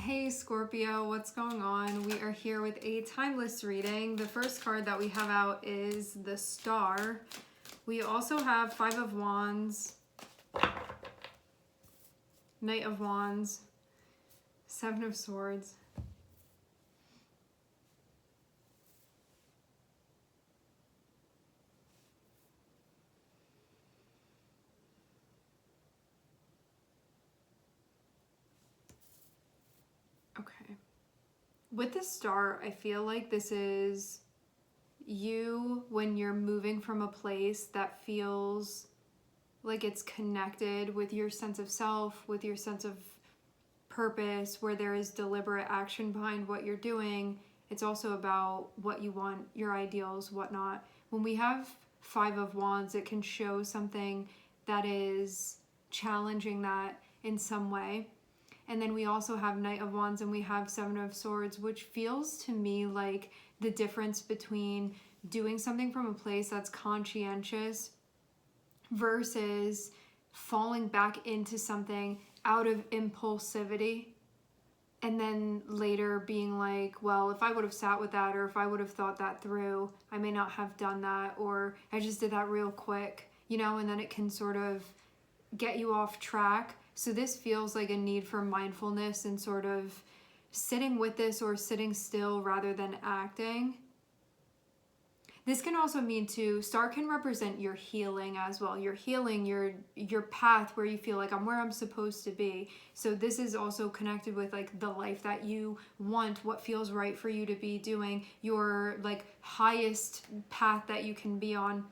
Hey Scorpio, what's going on? We are here with a timeless reading. The first card that we have out is the Star. We also have Five of Wands, Knight of Wands, Seven of Swords. Okay. With the Star, I feel like this is you when you're moving from a place that feels like it's connected with your sense of self, with your sense of purpose, where there is deliberate action behind what you're doing. It's also about what you want, your ideals, whatnot. When we have Five of Wands, it can show something that is challenging that in some way. And then we also have Knight of Wands and we have Seven of Swords, which feels to me like the difference between doing something from a place that's conscientious versus falling back into something out of impulsivity and then later being like, well, if I would have sat with that, or if I would have thought that through, I may not have done that, or I just did that real quick, and then it can sort of get you off track. So this feels like a need for mindfulness and sort of sitting with this or sitting still rather than acting. This can also mean too, Star can represent your healing as well. Your healing, your path where you feel like I'm where I'm supposed to be. So this is also connected with like the life that you want, what feels right for you to be doing, your like highest path that you can be on.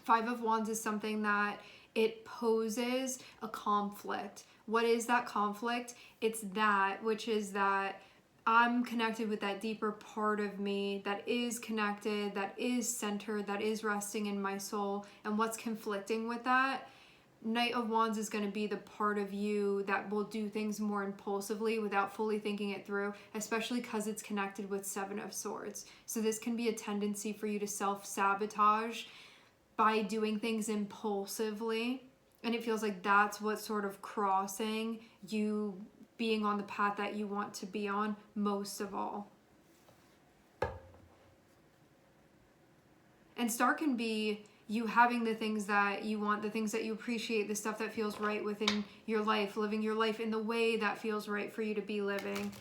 Five of Wands is something that it poses a conflict. What is that conflict? It's that, which is that I'm connected with that deeper part of me that is connected, that is centered, that is resting in my soul. And what's conflicting with that? Knight of Wands is going to be the part of you that will do things more impulsively without fully thinking it through, especially because it's connected with Seven of Swords. So this can be a tendency for you to self-sabotage by doing things impulsively. And it feels like that's what's sort of crossing you being on the path that you want to be on most of all. And Star can be you having the things that you want, the things that you appreciate, the stuff that feels right within your life, living your life in the way that feels right for you to be living.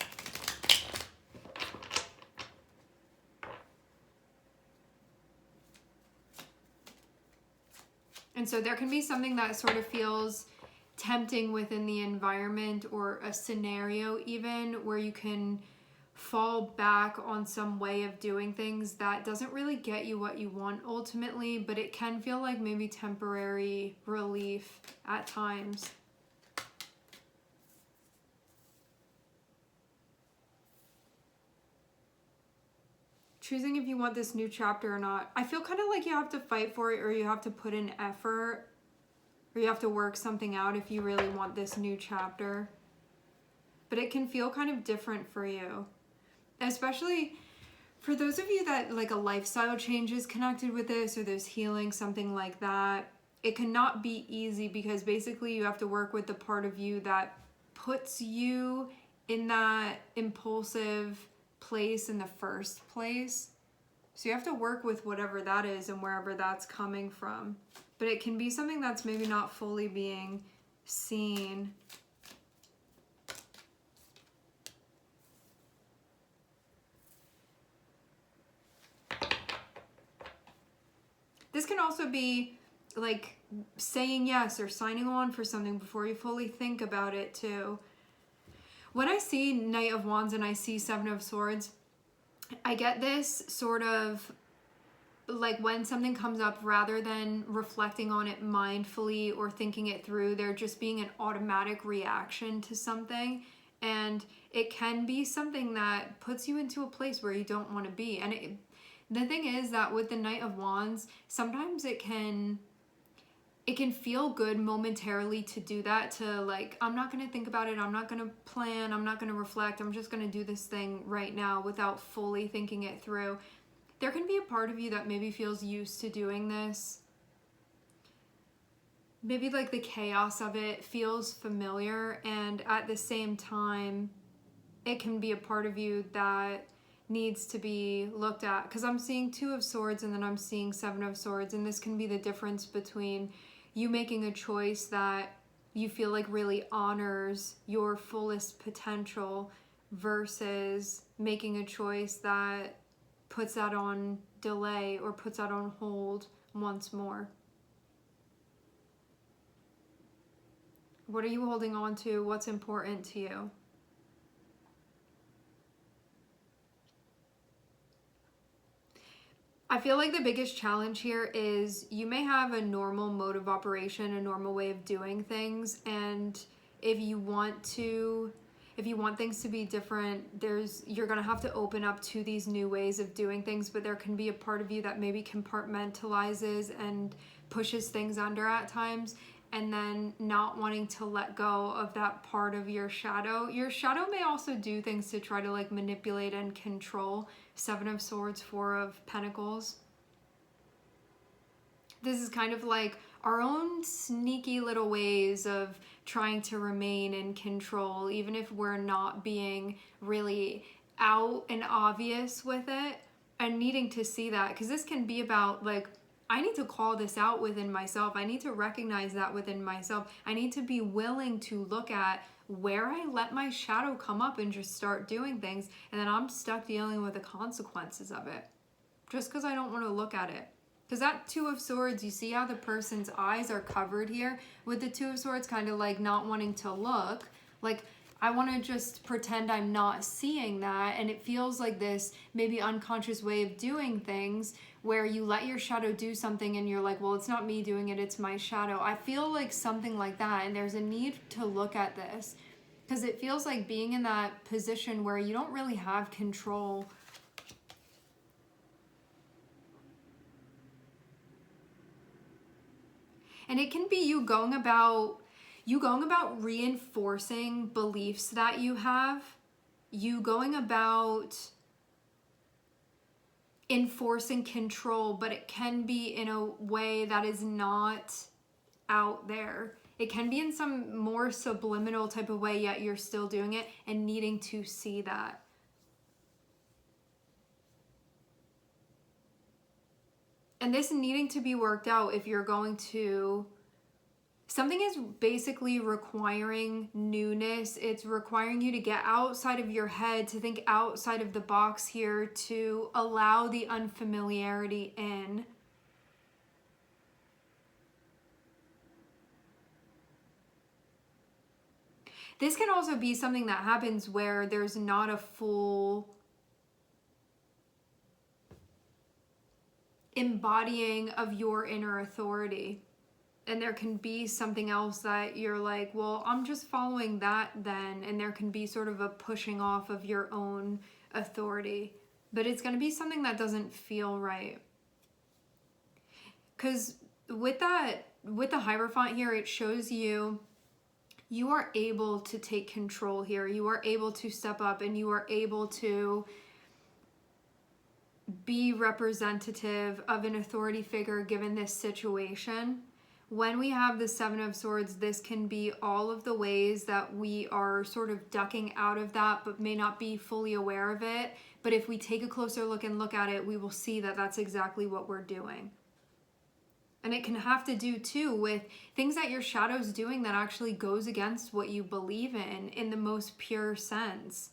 And so there can be something that sort of feels tempting within the environment or a scenario even where you can fall back on some way of doing things that doesn't really get you what you want ultimately, but it can feel like maybe temporary relief at times. Choosing if you want this new chapter or not. I feel kind of like you have to fight for it, or you have to put in effort, or you have to work something out if you really want this new chapter. But it can feel kind of different for you. Especially for those of you that like a lifestyle change is connected with this, or there's healing, something like that. It cannot be easy because basically you have to work with the part of you that puts you in that impulsive place in the first place. So you have to work with whatever that is and wherever that's coming from. But it can be something that's maybe not fully being seen. This can also be like saying yes or signing on for something before you fully think about it too. When I see Knight of Wands and I see Seven of Swords, I get this sort of like when something comes up, rather than reflecting on it mindfully or thinking it through, there just being an automatic reaction to something. And it can be something that puts you into a place where you don't want to be. And the thing is that with the Knight of Wands, sometimes it can feel good momentarily to do that, to like, I'm not going to think about it, I'm not going to plan, I'm not going to reflect, I'm just going to do this thing right now without fully thinking it through. There can be a part of you that maybe feels used to doing this. Maybe like the chaos of it feels familiar, and at the same time, it can be a part of you that needs to be looked at. Because I'm seeing Two of Swords and then I'm seeing Seven of Swords, and this can be the difference between you making a choice that you feel like really honors your fullest potential versus making a choice that puts that on delay or puts that on hold once more. What are you holding on to? What's important to you? I feel like the biggest challenge here is you may have a normal mode of operation, a normal way of doing things, and if you want things to be different, you're going to have to open up to these new ways of doing things, but there can be a part of you that maybe compartmentalizes and pushes things under at times, and then not wanting to let go of that part of your shadow. Your shadow may also do things to try to like manipulate and control. Seven of Swords, Four of Pentacles. This is kind of like our own sneaky little ways of trying to remain in control, even if we're not being really out and obvious with it, and needing to see that, because this can be about like, I need to call this out within myself. I need to recognize that within myself. I need to be willing to look at where I let my shadow come up and just start doing things, and then I'm stuck dealing with the consequences of it just because I don't want to look at it. Because that Two of Swords, you see how the person's eyes are covered here with the Two of Swords, kind of like not wanting to look. Like, I want to just pretend I'm not seeing that, and it feels like this maybe unconscious way of doing things where you let your shadow do something and you're like, well, it's not me doing it, it's my shadow. I feel like something like that, and there's a need to look at this because it feels like being in that position where you don't really have control. And it can be you going about reinforcing beliefs that you have, you going about enforcing control, but it can be in a way that is not out there. It can be in some more subliminal type of way, yet you're still doing it and needing to see that. And this needing to be worked out, if you're going to, something is basically requiring newness. It's requiring you to get outside of your head, to think outside of the box here, to allow the unfamiliarity in. This can also be something that happens where there's not a full embodying of your inner authority. And there can be something else that you're like, well, I'm just following that then. And there can be sort of a pushing off of your own authority. But it's going to be something that doesn't feel right. Because with the Hierophant here, it shows you are able to take control here. You are able to step up, and you are able to be representative of an authority figure given this situation. When we have the Seven of Swords, this can be all of the ways that we are sort of ducking out of that, but may not be fully aware of it. But if we take a closer look and look at it, we will see that that's exactly what we're doing. And it can have to do too with things that your shadow's doing that actually goes against what you believe in the most pure sense.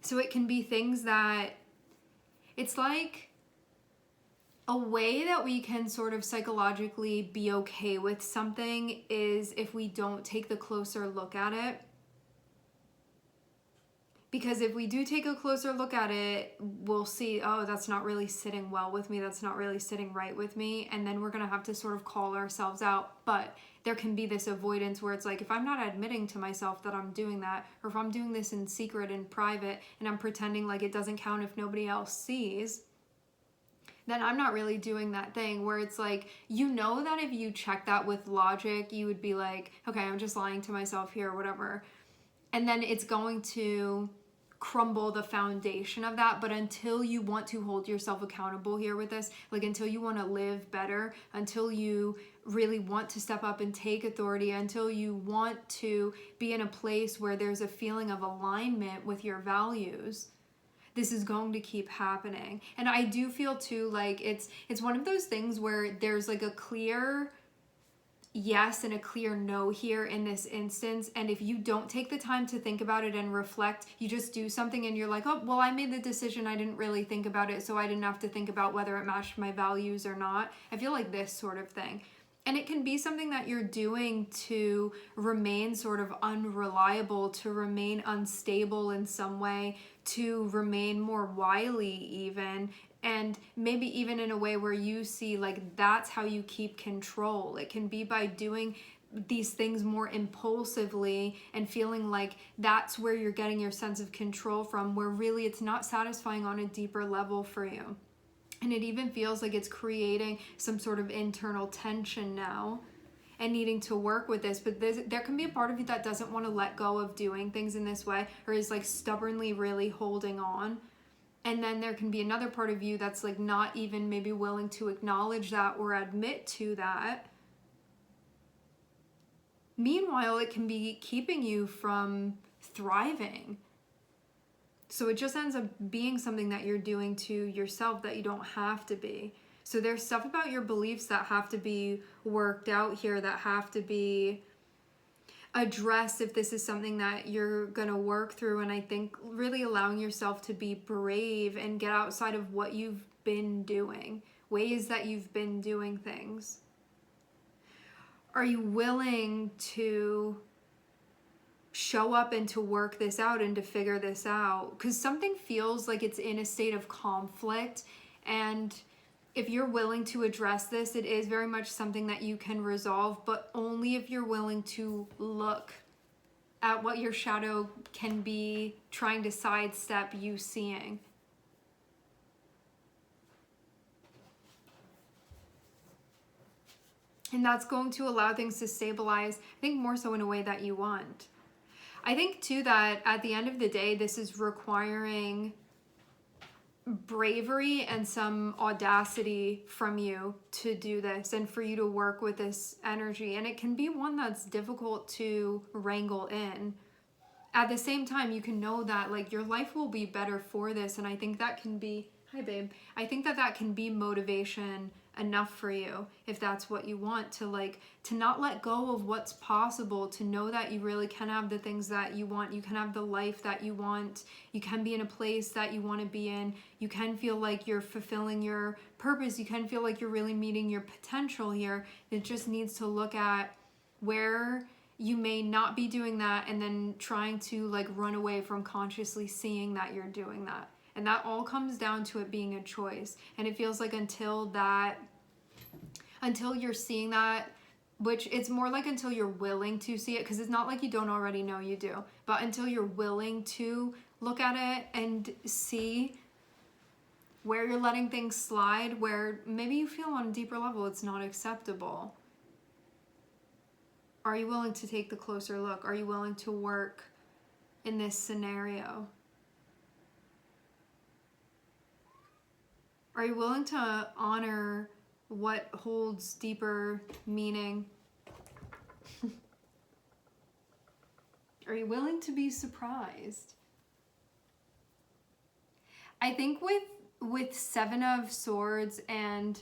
So it can be things that, it's like a way that we can sort of psychologically be okay with something is if we don't take the closer look at it. Because if we do take a closer look at it, we'll see, oh, that's not really sitting well with me. That's not really sitting right with me. And then we're going to have to sort of call ourselves out. But there can be this avoidance where it's like, if I'm not admitting to myself that I'm doing that, or if I'm doing this in secret and private, and I'm pretending like it doesn't count if nobody else sees, then I'm not really doing that thing where it's like, you know that if you check that with logic, you would be like, okay, I'm just lying to myself here or whatever. And then it's going to crumble the foundation of that. But until you want to hold yourself accountable here with this, like until you want to live better, until you really want to step up and take authority, until you want to be in a place where there's a feeling of alignment with your values, this is going to keep happening. And I do feel too like it's one of those things where there's like a clear yes and a clear no here in this instance. And if you don't take the time to think about it and reflect, you just do something and you're like, oh, well, I made the decision. I didn't really think about it, so I didn't have to think about whether it matched my values or not. I feel like this sort of thing. And it can be something that you're doing to remain sort of unreliable, to remain unstable in some way, to remain more wily even, and maybe even in a way where you see like that's how you keep control. It can be by doing these things more impulsively and feeling like that's where you're getting your sense of control from, where really it's not satisfying on a deeper level for you. And it even feels like it's creating some sort of internal tension now and needing to work with this. But there can be a part of you that doesn't want to let go of doing things in this way, or is like stubbornly really holding on. And then there can be another part of you that's like not even maybe willing to acknowledge that or admit to that. Meanwhile, it can be keeping you from thriving. So it just ends up being something that you're doing to yourself that you don't have to be. So there's stuff about your beliefs that have to be worked out here, that have to be addressed if this is something that you're going to work through. And I think really allowing yourself to be brave and get outside of what you've been doing, ways that you've been doing things. Are you willing to show up and to work this out and to figure this out? Because something feels like it's in a state of conflict, and if you're willing to address this, it is very much something that you can resolve, but only if you're willing to look at what your shadow can be trying to sidestep you seeing. And that's going to allow things to stabilize, I think, more so in a way that you want. I think too that at the end of the day, this is requiring bravery and some audacity from you to do this and for you to work with this energy. And it can be one that's difficult to wrangle in. At the same time, you can know that like your life will be better for this. And I think that can be, hi babe, I think that can be motivation enough for you if that's what you want, to not let go of what's possible, to know that you really can have the things that you want, you can have the life that you want, you can be in a place that you want to be in, you can feel like you're fulfilling your purpose, you can feel like you're really meeting your potential here. It just needs to look at where you may not be doing that and then trying to like run away from consciously seeing that you're doing that. And that all comes down to it being a choice. And it feels like until you're seeing that, which it's more like until you're willing to see it, because it's not like you don't already know you do, but until you're willing to look at it and see where you're letting things slide, where maybe you feel on a deeper level it's not acceptable. Are you willing to take the closer look? Are you willing to work in this scenario? Are you willing to honor what holds deeper meaning? Are you willing to be surprised? I think with Seven of Swords and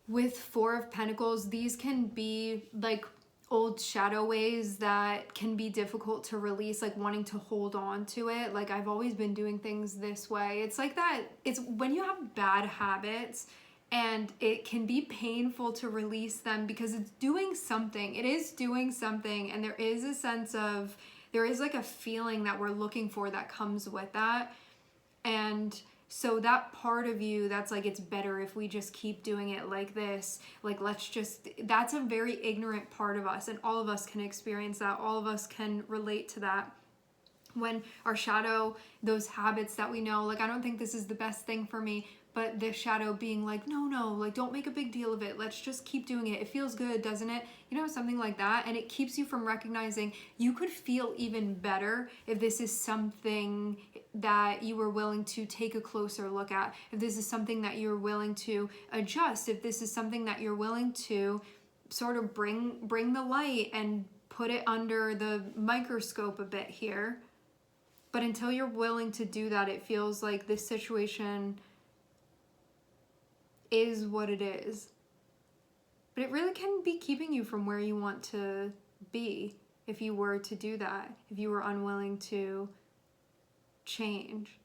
with Four of Pentacles, these can be like old shadow ways that can be difficult to release, like wanting to hold on to it. Like, I've always been doing things this way. It's like that. It's when you have bad habits and it can be painful to release them because it's doing something. It is doing something, and there is a sense of, there is like a feeling that we're looking for that comes with that. And so that part of you that's like, it's better if we just keep doing it like this, like that's a very ignorant part of us, and all of us can experience that. All of us can relate to that. When our shadow, those habits that we know, like, I don't think this is the best thing for me, but the shadow being like, no, like, don't make a big deal of it. Let's just keep doing it. It feels good, doesn't it? You know, something like that. And it keeps you from recognizing you could feel even better if this is something that you were willing to take a closer look at. If this is something that you're willing to adjust. If this is something that you're willing to sort of bring the light and put it under the microscope a bit here. But until you're willing to do that, it feels like this situation is what it is. But it really can be keeping you from where you want to be if you were to do that, if you were unwilling to change.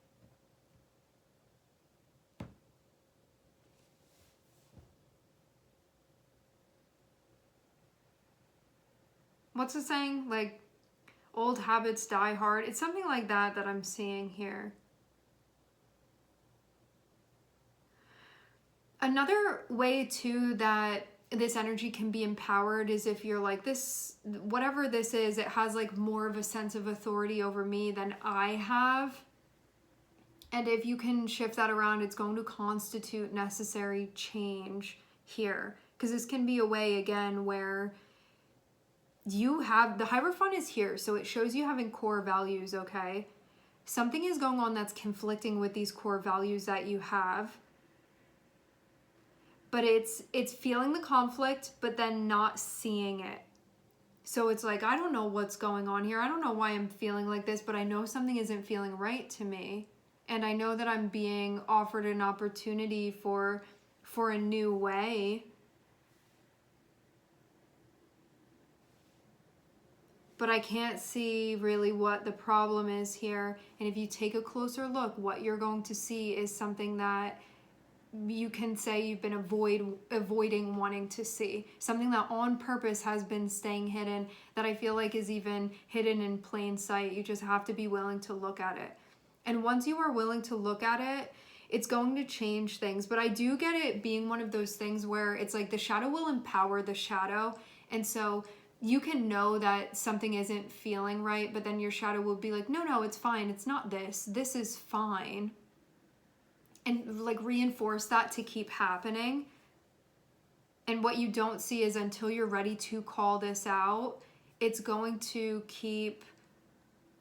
What's the saying? Like, old habits die hard. It's something like that that I'm seeing here. Another way too that this energy can be empowered is if you're like, this, whatever this is, it has like more of a sense of authority over me than I have. And if you can shift that around, it's going to constitute necessary change here. Because this can be a way, again, where you have, the Hierophant is here, so it shows you having core values, okay? Something is going on that's conflicting with these core values that you have. But it's feeling the conflict, but then not seeing it. So it's like, I don't know what's going on here. I don't know why I'm feeling like this, but I know something isn't feeling right to me. And I know that I'm being offered an opportunity for a new way. But I can't see really what the problem is here. And if you take a closer look, what you're going to see is something that you can say you've been avoiding wanting to see. Something that on purpose has been staying hidden, that I feel like is even hidden in plain sight. You just have to be willing to look at it. And once you are willing to look at it, it's going to change things. But I do get it being one of those things where it's like the shadow will empower the shadow. And so you can know that something isn't feeling right, but then your shadow will be like, no, it's fine. It's not this. This is fine. And like reinforce that to keep happening. And what you don't see is until you're ready to call this out, it's going to keep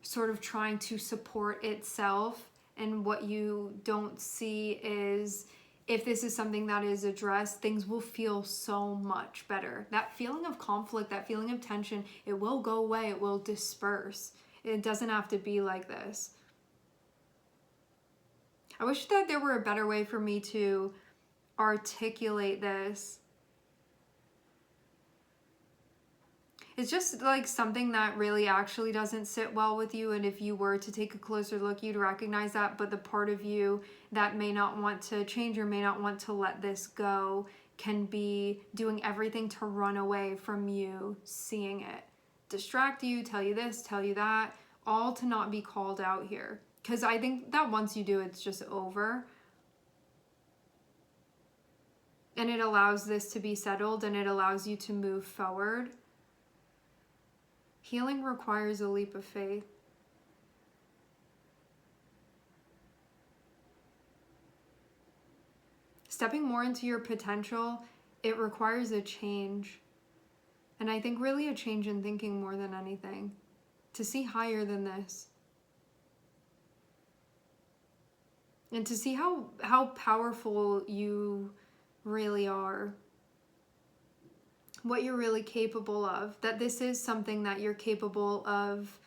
sort of trying to support itself. And what you don't see is if this is something that is addressed, things will feel so much better. That feeling of conflict, that feeling of tension, it will go away, it will disperse. It doesn't have to be like this. I wish that there were a better way for me to articulate this. It's just like something that really actually doesn't sit well with you, and if you were to take a closer look, you'd recognize that, but the part of you that may not want to change or may not want to let this go can be doing everything to run away from you seeing it. Distract you, tell you this, tell you that, all to not be called out here. Because I think that once you do, it's just over. And it allows this to be settled, and it allows you to move forward. Healing requires a leap of faith. Stepping more into your potential, it requires a change. And I think really a change in thinking more than anything. To see higher than this. And to see how powerful you really are. What you're really capable of. That this is something that you're capable of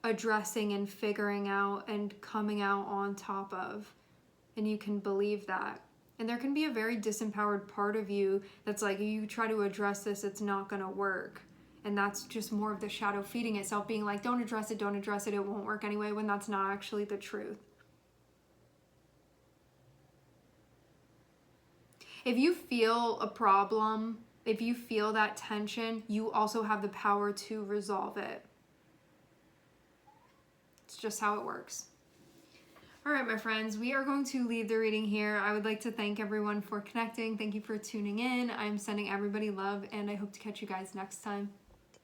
addressing and figuring out and coming out on top of. And you can believe that. And there can be a very disempowered part of you that's like, you try to address this, it's not going to work. And that's just more of the shadow feeding itself, being like, don't address it, it won't work anyway, when that's not actually the truth. If you feel a problem, if you feel that tension, you also have the power to resolve it. It's just how it works. All right, my friends, we are going to leave the reading here. I would like to thank everyone for connecting. Thank you for tuning in. I'm sending everybody love, and I hope to catch you guys next time.